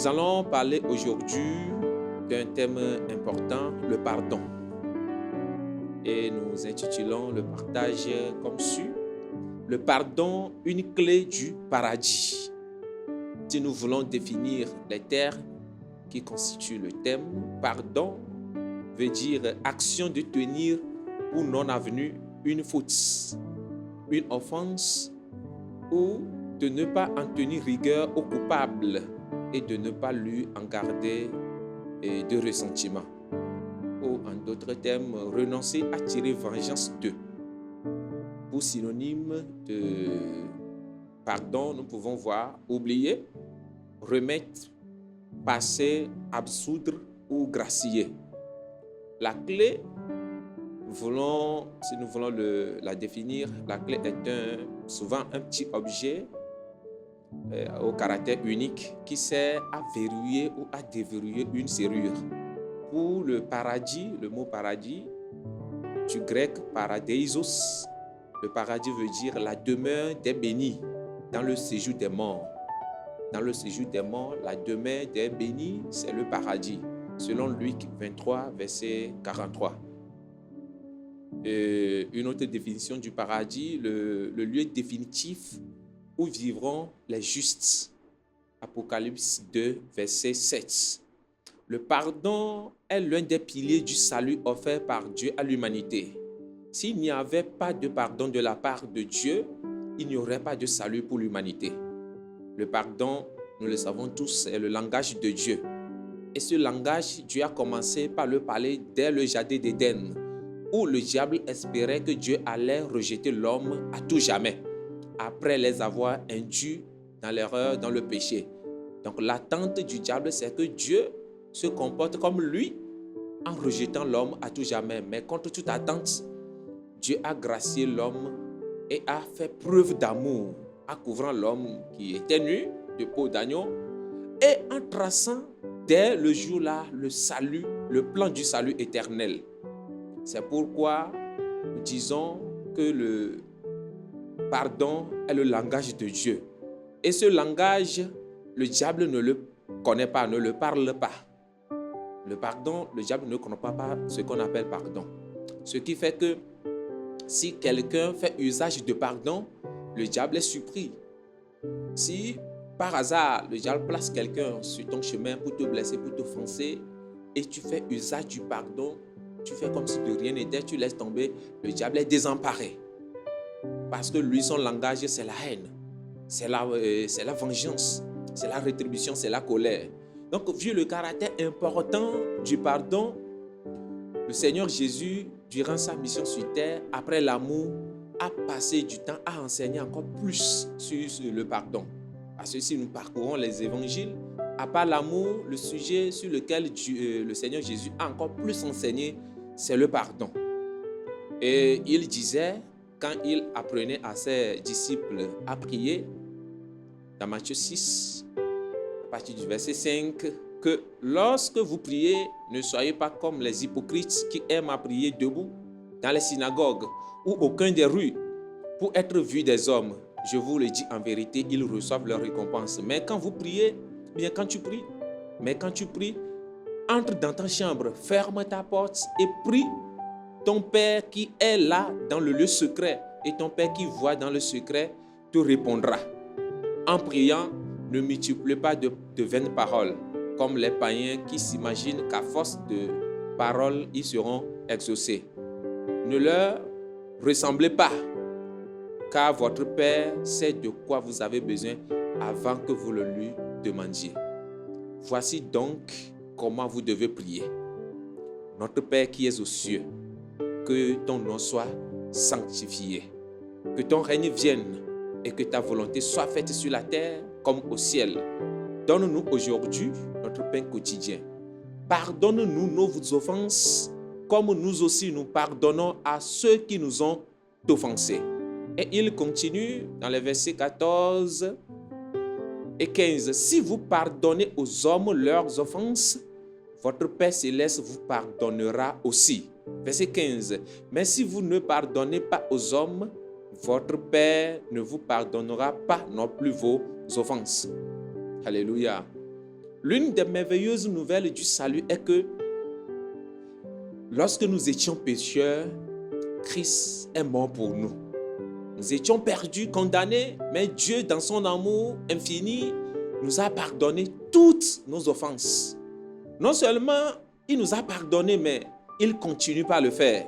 Nous allons parler aujourd'hui d'un thème important, le pardon. Et nous intitulons le partage comme suit: le pardon, une clé du paradis. Si nous voulons définir les termes qui constituent le thème, pardon veut dire action de tenir pour non avenu une faute, une offense, ou de ne pas en tenir rigueur au coupable et de ne pas lui en garder de ressentiment. Ou en d'autres termes, renoncer à tirer vengeance d'eux. Pour synonyme de pardon, nous pouvons voir oublier, remettre, passer, absoudre ou gracier. La clé, si nous voulons la définir, la clé est souvent un petit objet au caractère unique qui sert à verrouiller ou à déverrouiller une serrure. Pour le paradis, le mot paradis, du grec paradeisos, le paradis veut dire la demeure des bénis dans le séjour des morts. Dans le séjour des morts, la demeure des bénis, c'est le paradis, selon Luc 23, verset 43. Une autre définition du paradis, le lieu définitif où vivront les justes. Apocalypse 2, verset 7. Le pardon est l'un des piliers du salut offert par Dieu à l'humanité. S'il n'y avait pas de pardon de la part de Dieu, il n'y aurait pas de salut pour l'humanité. Le pardon, nous le savons tous, est le langage de Dieu. Et ce langage, Dieu a commencé par le parler dès le jardin d'Éden, où le diable espérait que Dieu allait rejeter l'homme à tout jamais, après les avoir induits dans l'erreur, dans le péché. Donc l'attente du diable, c'est que Dieu se comporte comme lui en rejetant l'homme à tout jamais. Mais contre toute attente, Dieu a gracié l'homme et a fait preuve d'amour en couvrant l'homme qui était nu de peau d'agneau et en traçant dès le jour-là le salut, le plan du salut éternel. C'est pourquoi nous disons que le pardon est le langage de Dieu. Et ce langage, le diable ne le connaît pas, ne le parle pas. Le pardon, le diable ne connaît pas ce qu'on appelle pardon. Ce qui fait que si quelqu'un fait usage de pardon, le diable est surpris. Si par hasard, le diable place quelqu'un sur ton chemin pour te blesser, pour t'offenser, et tu fais usage du pardon, tu fais comme si de rien n'était, tu laisses tomber, le diable est désemparé. Parce que lui, son langage, c'est la haine, c'est la vengeance, c'est la rétribution, c'est la colère. Donc, vu le caractère important du pardon, le Seigneur Jésus, durant sa mission sur terre, après l'amour, a passé du temps à enseigner encore plus sur le pardon. Parce que si nous parcourons les évangiles, à part l'amour, le sujet sur lequel le Seigneur Jésus a encore plus enseigné, c'est le pardon. Et il disait, quand il apprenait à ses disciples à prier, dans Matthieu 6, à partir du verset 5, que lorsque vous priez, ne soyez pas comme les hypocrites qui aiment à prier debout dans les synagogues ou au coin des rues pour être vus des hommes. Je vous le dis en vérité, ils reçoivent leur récompense. Mais quand tu pries, entre dans ta chambre, ferme ta porte et prie ton Père qui est là dans le lieu secret. Et ton Père qui voit dans le secret te répondra. En priant, ne multiplie pas de vaines paroles, comme les païens qui s'imaginent qu'à force de paroles, ils seront exaucés. Ne leur ressemblez pas, car votre Père sait de quoi vous avez besoin avant que vous le lui demandiez. Voici donc comment vous devez prier. Notre Père qui es aux cieux, que ton nom soit sanctifié, que ton règne vienne et que ta volonté soit faite sur la terre comme au ciel. Donne-nous aujourd'hui notre pain quotidien. Pardonne-nous nos offenses, comme nous aussi nous pardonnons à ceux qui nous ont offensés. Et il continue dans les versets 14 et 15. Si vous pardonnez aux hommes leurs offenses, votre Père céleste vous pardonnera aussi. Verset 15. Mais si vous ne pardonnez pas aux hommes, votre Père ne vous pardonnera pas non plus vos offenses. Alléluia. L'une des merveilleuses nouvelles du salut est que lorsque nous étions pécheurs, Christ est mort pour nous. Nous étions perdus, condamnés, mais Dieu, dans son amour infini, nous a pardonné toutes nos offenses. Non seulement il nous a pardonné, mais il continue par le faire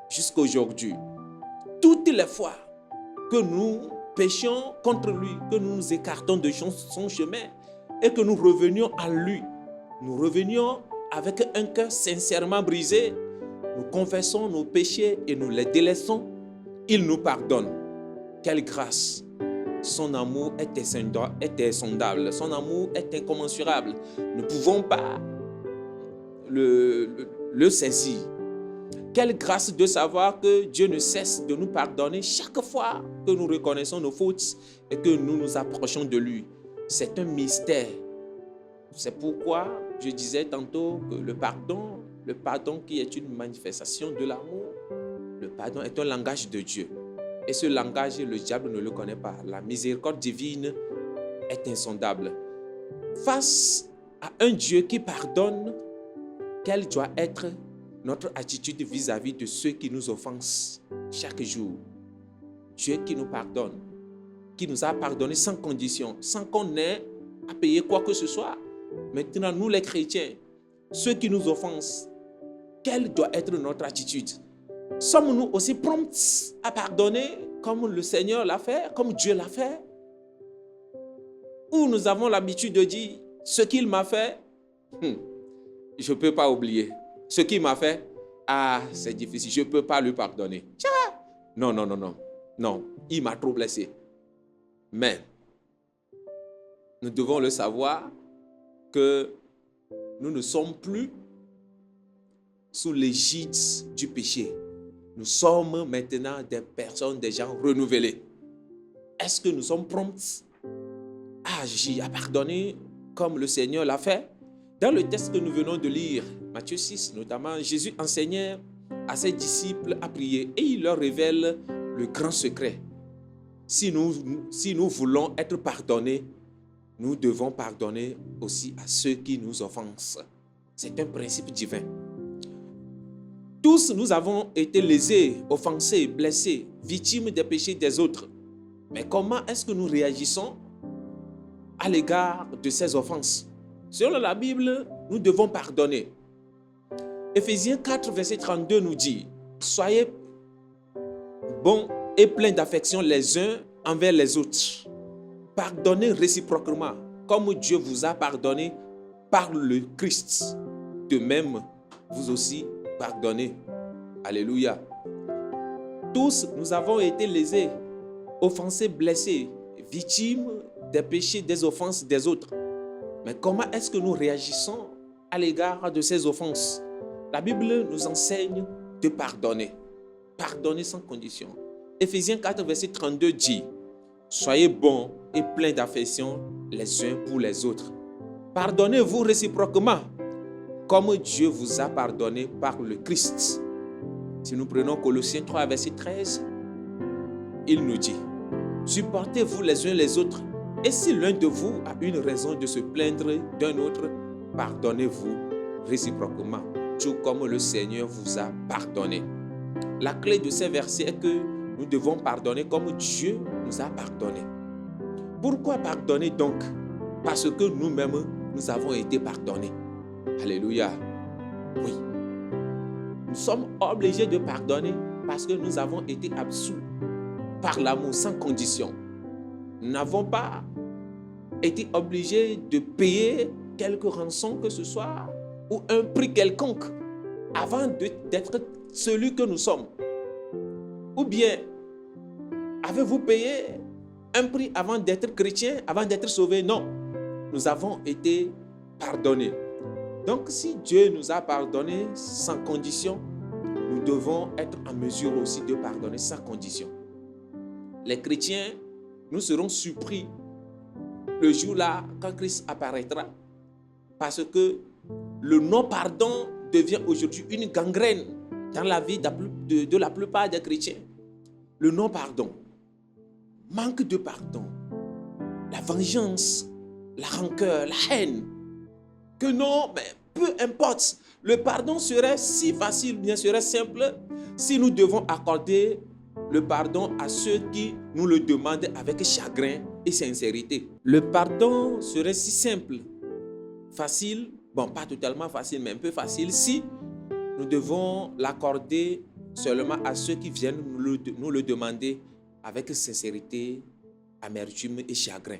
jusqu'à aujourd'hui. Toutes les fois que nous péchions contre lui, que nous nous écartons de son chemin et que nous revenions à lui, nous revenions avec un cœur sincèrement brisé, nous confessons nos péchés et nous les délaissons, il nous pardonne. Quelle grâce! Son amour est insondable, son amour est incommensurable. Nous ne pouvons pas le saisir. Quelle grâce de savoir que Dieu ne cesse de nous pardonner chaque fois que nous reconnaissons nos fautes et que nous nous approchons de lui. C'est un mystère. C'est pourquoi je disais tantôt que le pardon qui est une manifestation de l'amour, le pardon est un langage de Dieu. Et ce langage, le diable ne le connaît pas. La miséricorde divine est insondable. Face à un Dieu qui pardonne, quelle doit être notre attitude vis-à-vis de ceux qui nous offensent chaque jour? Dieu qui nous pardonne, qui nous a pardonné sans condition, sans qu'on ait à payer quoi que ce soit. Maintenant, nous les chrétiens, ceux qui nous offensent, quelle doit être notre attitude? Sommes-nous aussi prompts à pardonner comme le Seigneur l'a fait, comme Dieu l'a fait? Ou nous avons l'habitude de dire, ce qu'il m'a fait, je ne peux pas oublier. Ce qu'il m'a fait, c'est difficile, je ne peux pas lui pardonner. Non, il m'a trop blessé. Mais, nous devons le savoir que nous ne sommes plus sous l'égide du péché. Nous sommes maintenant des personnes, des gens renouvelés. Est-ce que nous sommes prompts à agir, à pardonner comme le Seigneur l'a fait? Dans le texte que nous venons de lire, Matthieu 6 notamment, Jésus enseignait à ses disciples à prier et il leur révèle le grand secret. Si nous voulons être pardonnés, nous devons pardonner aussi à ceux qui nous offensent. C'est un principe divin. Tous nous avons été lésés, offensés, blessés, victimes des péchés des autres. Mais comment est-ce que nous réagissons à l'égard de ces offenses? Selon la Bible, nous devons pardonner. Éphésiens 4, verset 32 nous dit, « Soyez bons et pleins d'affection les uns envers les autres. Pardonnez réciproquement, comme Dieu vous a pardonné par le Christ. De même, vous aussi pardonnez. » Alléluia. Tous, nous avons été lésés, offensés, blessés, victimes des péchés, des offenses des autres. Mais comment est-ce que nous réagissons à l'égard de ces offenses? La Bible nous enseigne de pardonner. Pardonner sans condition. Éphésiens 4, verset 32 dit, « Soyez bons et pleins d'affection les uns pour les autres. Pardonnez-vous réciproquement, comme Dieu vous a pardonné par le Christ. » Si nous prenons Colossiens 3, verset 13, il nous dit, « Supportez-vous les uns les autres, et si l'un de vous a une raison de se plaindre d'un autre, pardonnez-vous réciproquement, tout comme le Seigneur vous a pardonné. » La clé de ces versets est que nous devons pardonner comme Dieu nous a pardonné. Pourquoi pardonner donc? Parce que nous-mêmes, nous avons été pardonnés. Alléluia. Oui. Nous sommes obligés de pardonner parce que nous avons été absous par l'amour sans condition. Nous n'avons pas été obligés de payer quelque rançon que ce soit ou un prix quelconque avant d'être celui que nous sommes. Ou bien, avez-vous payé un prix avant d'être chrétien, avant d'être sauvé? Non. Nous avons été pardonnés. Donc, si Dieu nous a pardonnés sans condition, nous devons être en mesure aussi de pardonner sans condition. Les chrétiens, nous serons surpris le jour-là quand Christ apparaîtra, parce que le non-pardon devient aujourd'hui une gangrène dans la vie de la plupart des chrétiens. Le non-pardon, manque de pardon, la vengeance, la rancœur, la haine, que non, mais peu importe. Le pardon serait si facile, bien serait simple, si nous devons accorder le pardon à ceux qui nous le demandent avec chagrin et sincérité. Le pardon serait si simple, facile, bon, pas totalement facile, mais un peu facile, si nous devons l'accorder seulement à ceux qui viennent nous le demander avec sincérité, amertume et chagrin.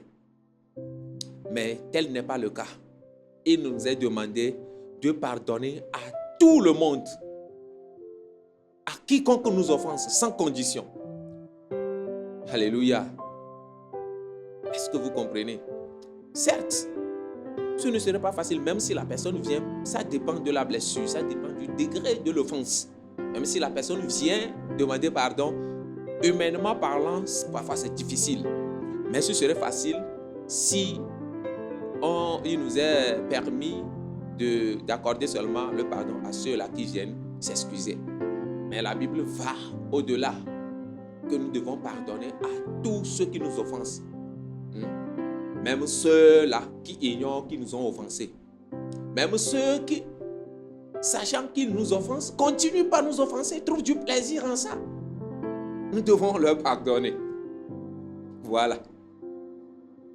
Mais tel n'est pas le cas. Il nous est demandé de pardonner à tout le monde, à quiconque nous offense, sans condition. Alléluia. Est-ce que vous comprenez? Certes, ce ne serait pas facile, même si la personne vient, ça dépend de la blessure, ça dépend du degré de l'offense. Même si la personne vient demander pardon, humainement parlant, parfois c'est difficile. Mais ce serait facile si il nous est permis d'accorder seulement le pardon à ceux-là qui viennent s'excuser. Mais la Bible va au-delà, que nous devons pardonner à tous ceux qui nous offensent. Même ceux-là qui ignorent, qui nous ont offensés. Même ceux qui, sachant qu'ils nous offensent, continuent par nous offenser, trouvent du plaisir en ça. Nous devons leur pardonner. Voilà.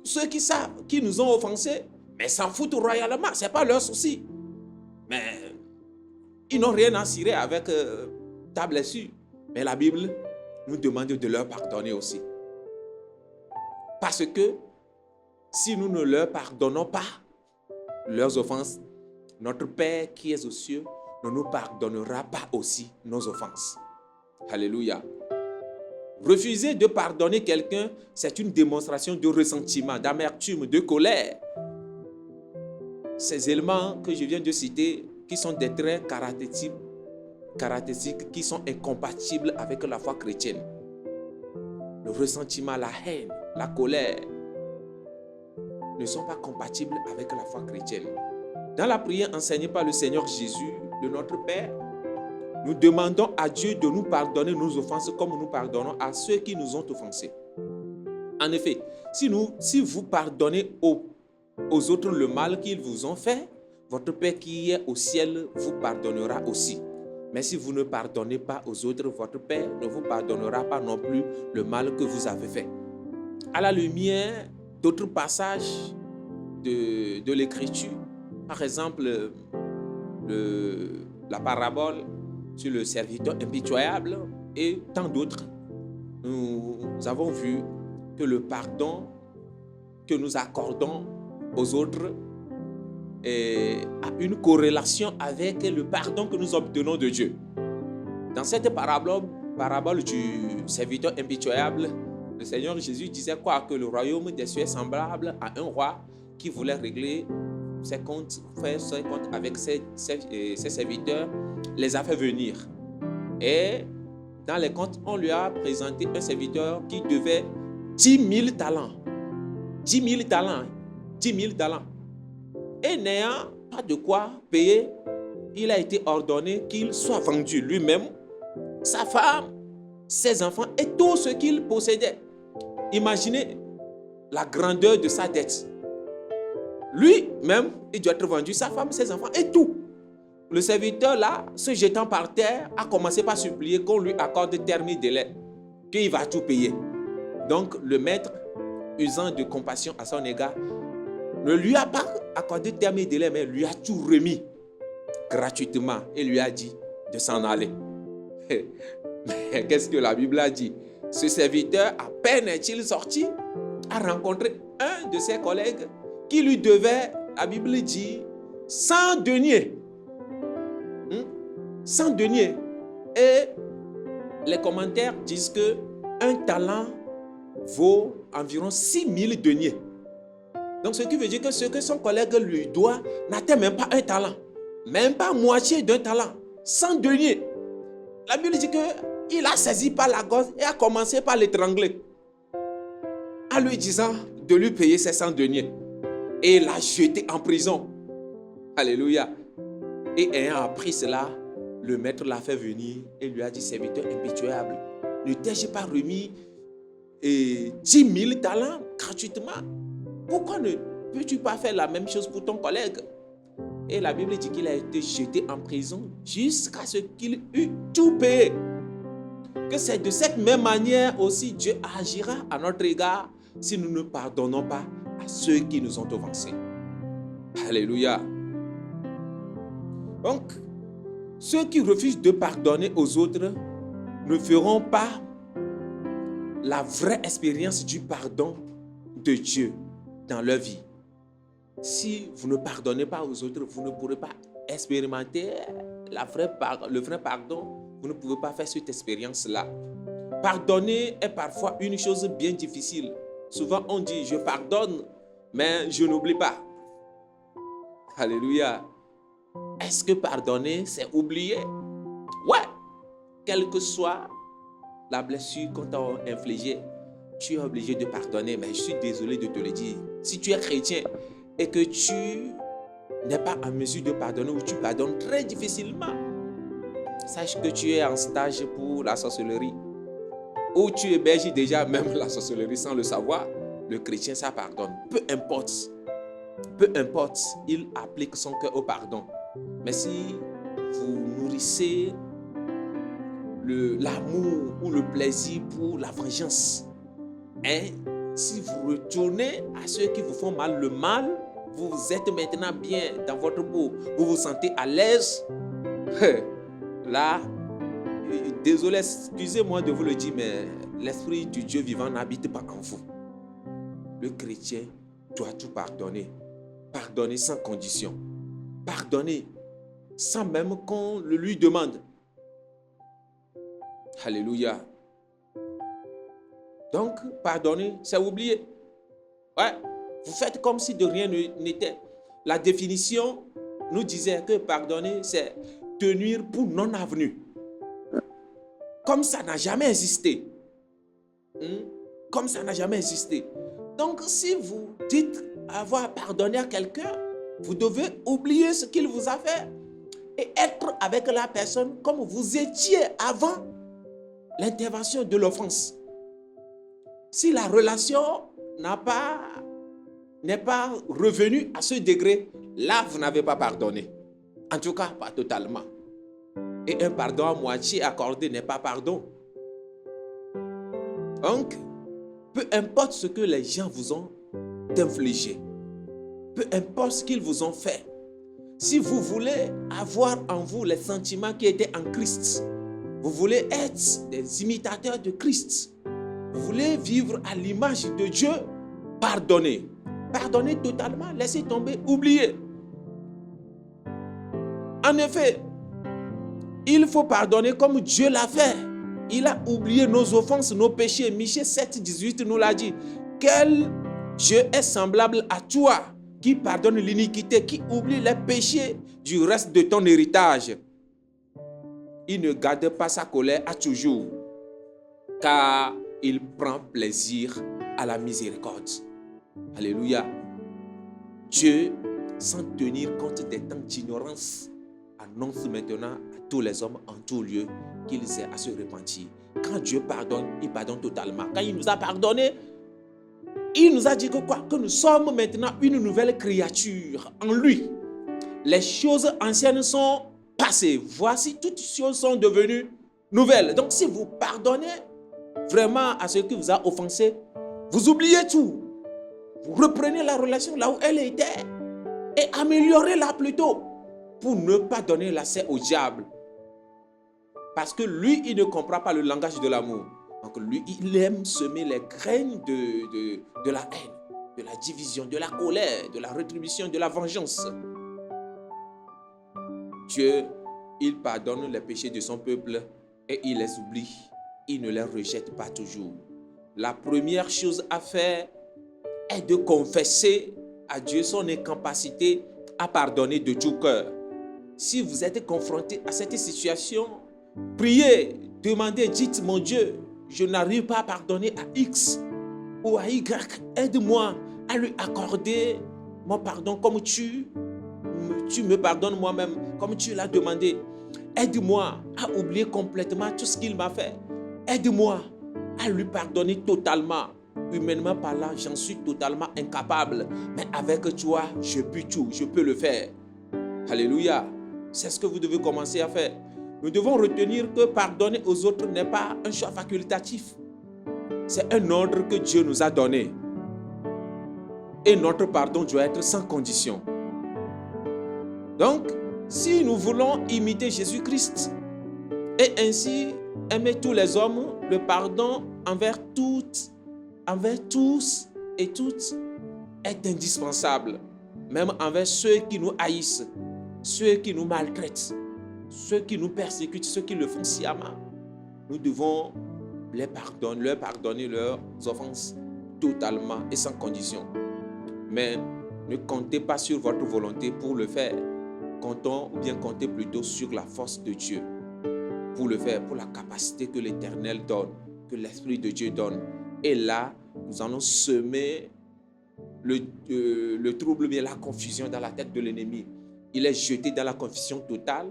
Ceux qui savent, qui nous ont offensés, mais s'en foutent royalement, ce n'est pas leur souci. Mais ils n'ont rien à cirer avec ta blessure. Mais la Bible nous demande de leur pardonner aussi. Parce que si nous ne leur pardonnons pas leurs offenses, notre Père qui est aux cieux ne nous pardonnera pas aussi nos offenses. Alléluia. Refuser de pardonner quelqu'un, c'est une démonstration de ressentiment, d'amertume, de colère. Ces éléments que je viens de citer, qui sont des traits caractéristiques qui sont incompatibles avec la foi chrétienne. Le ressentiment, la haine, la colère ne sont pas compatibles avec la foi chrétienne. Dans la prière enseignée par le Seigneur Jésus, de notre Père, nous demandons à Dieu de nous pardonner nos offenses comme nous pardonnons à ceux qui nous ont offensés. En effet, si vous pardonnez aux autres le mal qu'ils vous ont fait, votre Père qui est au ciel vous pardonnera aussi. Mais si vous ne pardonnez pas aux autres, votre Père ne vous pardonnera pas non plus le mal que vous avez fait. À la lumière d'autres passages de l'Écriture, par exemple la parabole sur le serviteur impitoyable et tant d'autres, nous avons vu que le pardon que nous accordons aux autres a une corrélation avec le pardon que nous obtenons de Dieu. Dans cette parabole du serviteur impitoyable, le Seigneur Jésus disait quoi? Que le royaume des cieux est semblable à un roi qui voulait régler ses comptes, faire ses comptes avec ses serviteurs, les a fait venir. Et dans les comptes, on lui a présenté un serviteur qui devait 10 000 talents. 10 000 talents. 10 000 talents. Et n'ayant pas de quoi payer, il a été ordonné qu'il soit vendu lui-même, sa femme, ses enfants et tout ce qu'il possédait. Imaginez la grandeur de sa dette. Lui-même, il doit être vendu, sa femme, ses enfants et tout. Le serviteur là, se jetant par terre, a commencé par supplier qu'on lui accorde terme et délai, qu'il va tout payer. Donc le maître, usant de compassion à son égard, ne lui a pas accordé terme et délai, mais lui a tout remis gratuitement et lui a dit de s'en aller. Mais qu'est-ce que la Bible a dit? Ce serviteur, à peine est-il sorti, a rencontré un de ses collègues qui lui devait, la Bible dit, 100 deniers. 100 deniers. Et les commentaires disent que un talent vaut environ 6 000 deniers. Donc ce qui veut dire que ce que son collègue lui doit n'atteint même pas un talent. Même pas moitié d'un talent. 100 deniers. La Bible dit qu'il a saisi par la gorge et a commencé par l'étrangler, en lui disant de lui payer ses 100 deniers. Et l'a jeté en prison. Alléluia. Et ayant appris cela, le maître l'a fait venir et lui a dit: serviteur impitoyable, ne t'ai-je pas remis 10 000 talents gratuitement? Pourquoi ne peux-tu pas faire la même chose pour ton collègue? Et la Bible dit qu'il a été jeté en prison jusqu'à ce qu'il eût tout payé. Que c'est de cette même manière aussi Dieu agira à notre égard si nous ne pardonnons pas à ceux qui nous ont offensés. Alléluia. Donc, ceux qui refusent de pardonner aux autres ne feront pas la vraie expérience du pardon de Dieu dans leur vie. Si vous ne pardonnez pas aux autres, vous ne pourrez pas expérimenter le vrai pardon. Vous ne pouvez pas faire cette expérience-là. Pardonner est parfois une chose bien difficile. Souvent, on dit, je pardonne, mais je n'oublie pas. Alléluia. Est-ce que pardonner, c'est oublier? Ouais. Quelle que soit la blessure qu'on t'a infligée, tu es obligé de pardonner. Mais je suis désolé de te le dire. Si tu es chrétien et que tu n'es pas en mesure de pardonner ou tu pardonnes très difficilement, sache que tu es en stage pour la sorcellerie. Ou tu héberges déjà même la sorcellerie sans le savoir. Le chrétien, ça pardonne. Peu importe, il applique son cœur au pardon. Mais si vous nourrissez l'amour ou le plaisir pour la vengeance, si vous retournez à ceux qui vous font mal le mal, vous êtes maintenant bien dans votre peau, vous vous sentez à l'aise, là, désolé, excusez-moi de vous le dire, mais l'Esprit du Dieu vivant n'habite pas en vous. Le chrétien doit tout pardonner. Pardonner sans condition. Pardonner sans même qu'on le lui demande. Alléluia. Donc, pardonner, c'est oublier. Ouais, vous faites comme si de rien n'était. La définition nous disait que pardonner, c'est tenir pour non avenu. Comme ça n'a jamais existé. Comme ça n'a jamais existé. Donc, si vous dites avoir pardonné à quelqu'un, vous devez oublier ce qu'il vous a fait et être avec la personne comme vous étiez avant l'intervention de l'offense. Si la relation n'est pas revenue à ce degré, là, vous n'avez pas pardonné. En tout cas, pas totalement. Et un pardon à moitié accordé n'est pas pardon. Donc, peu importe ce que les gens vous ont infligé, peu importe ce qu'ils vous ont fait, si vous voulez avoir en vous les sentiments qui étaient en Christ, vous voulez être des imitateurs de Christ, vous voulez vivre à l'image de Dieu, pardonnez. Pardonnez totalement, laissez tomber, oubliez. En effet, il faut pardonner comme Dieu l'a fait. Il a oublié nos offenses, nos péchés. Michée 7, 18 nous l'a dit. Quel Dieu est semblable à toi qui pardonne l'iniquité, qui oublie les péchés du reste de ton héritage. Il ne garde pas sa colère à toujours, car il prend plaisir à la miséricorde. Alléluia. Dieu, sans tenir compte des temps d'ignorance, annonce maintenant à tous les hommes en tout lieu qu'ils aient à se repentir. Quand Dieu pardonne, il pardonne totalement. Quand il nous a pardonné, il nous a dit que quoi? Que nous sommes maintenant une nouvelle créature en lui. Les choses anciennes sont passées. Voici, toutes choses sont devenues nouvelles. Donc si vous pardonnez vraiment à ce qui vous a offensé, vous oubliez tout. Vous reprenez la relation là où elle était et améliorez-la plutôt pour ne pas donner l'accès au diable. Parce que lui, il ne comprend pas le langage de l'amour. Donc lui, il aime semer les graines de la haine, de la division, de la colère, de la rétribution, de la vengeance. Dieu, il pardonne les péchés de son peuple et il les oublie. Il ne les rejette pas toujours. La première chose à faire est de confesser à Dieu son incapacité à pardonner de tout cœur. Si vous êtes confronté à cette situation, priez, demandez, dites, mon Dieu, je n'arrive pas à pardonner à X ou à Y. Aide-moi à lui accorder mon pardon comme tu me pardonnes moi-même, comme tu l'as demandé. Aide-moi à oublier complètement tout ce qu'il m'a fait. Aide-moi à lui pardonner totalement. Humainement parlant, j'en suis totalement incapable. Mais avec toi, je peux tout, je peux le faire. Alléluia. C'est ce que vous devez commencer à faire. Nous devons retenir que pardonner aux autres n'est pas un choix facultatif. C'est un ordre que Dieu nous a donné. Et notre pardon doit être sans condition. Donc, si nous voulons imiter Jésus-Christ et ainsi aimer tous les hommes, le pardon envers tous et toutes est indispensable. Même envers ceux qui nous haïssent, ceux qui nous maltraitent, ceux qui nous persécutent, ceux qui le font sciemment. Nous devons leur pardonner leurs offenses totalement et sans condition. Mais ne comptez pas sur votre volonté pour le faire. Comptez plutôt sur la force de Dieu pour le faire, pour la capacité que l'Éternel donne, que l'Esprit de Dieu donne. Et là, nous allons semer le trouble, bien la confusion dans la tête de l'ennemi. Il est jeté dans la confusion totale,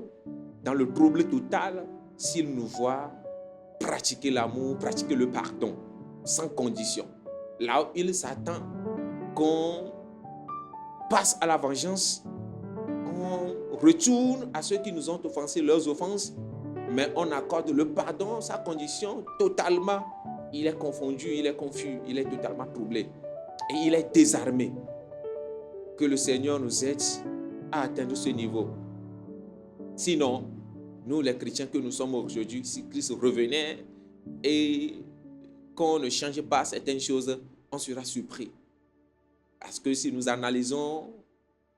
dans le trouble total, s'il nous voit pratiquer l'amour, pratiquer le pardon, sans condition. Là où il s'attend qu'on passe à la vengeance, on retourne à ceux qui nous ont offensés leurs offenses, mais on accorde le pardon sans condition totalement. Il est confondu, il est confus, il est totalement troublé et il est désarmé. Que le Seigneur nous aide à atteindre ce niveau. Sinon, nous les chrétiens que nous sommes aujourd'hui, si Christ revenait et qu'on ne change pas certaines choses, on sera surpris. Parce que si nous analysons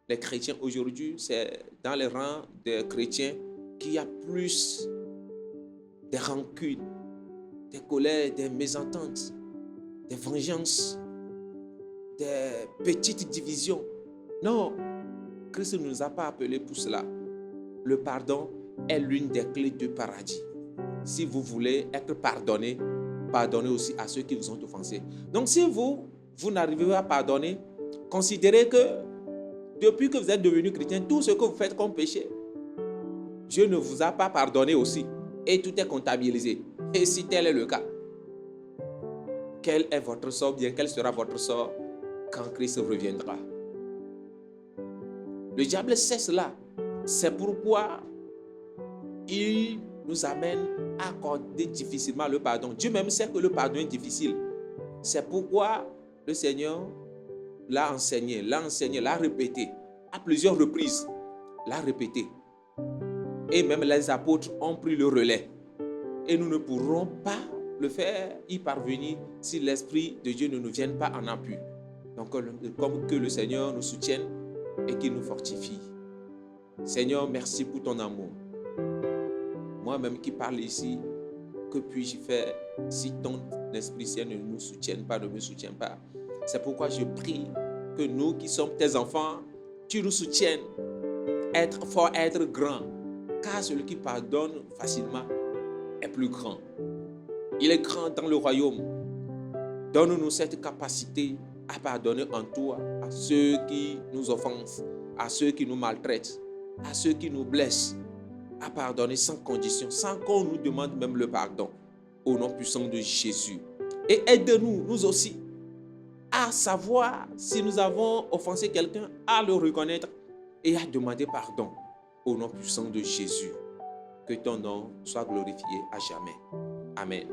les chrétiens aujourd'hui, c'est dans les rangs des chrétiens qu'il y a plus des rancunes, des colères, des mésententes, des vengeances, des petites divisions. Non, Christ ne nous a pas appelés pour cela. Le pardon est l'une des clés du paradis. Si vous voulez être pardonné, pardonnez aussi à ceux qui vous ont offensés. Donc si vous n'arrivez pas à pardonner, considérez que depuis que vous êtes devenu chrétien, tout ce que vous faites comme péché, Dieu ne vous a pas pardonné aussi. Et tout est comptabilisé. Et si tel est le cas, quel est votre sort, bien quel sera votre sort quand Christ reviendra? Le diable sait cela. C'est pourquoi il nous amène à accorder difficilement le pardon. Dieu même sait que le pardon est difficile. C'est pourquoi le Seigneur l'a enseigné, l'a répété à plusieurs reprises. L'a répété. Et même les apôtres ont pris le relais. Et nous ne pourrons pas le faire, y parvenir, si l'Esprit de Dieu ne nous vienne pas en appui. Donc, comme que le Seigneur nous soutienne et qu'il nous fortifie. Seigneur, merci pour ton amour. Moi-même qui parle ici, que puis-je faire si ton Esprit Saint ne nous soutienne pas, ne me soutient pas? C'est pourquoi je prie que nous qui sommes tes enfants, tu nous soutiennes. Être fort, être grand. Car celui qui pardonne facilement est plus grand. Il est grand dans le royaume. Donne-nous cette capacité à pardonner en toi à ceux qui nous offensent, à ceux qui nous maltraitent, à ceux qui nous blessent, à pardonner sans condition, sans qu'on nous demande même le pardon, au nom puissant de Jésus. Et aide-nous, nous aussi, à savoir si nous avons offensé quelqu'un, à le reconnaître et à demander pardon, au nom puissant de Jésus. Que ton nom soit glorifié à jamais. Amen.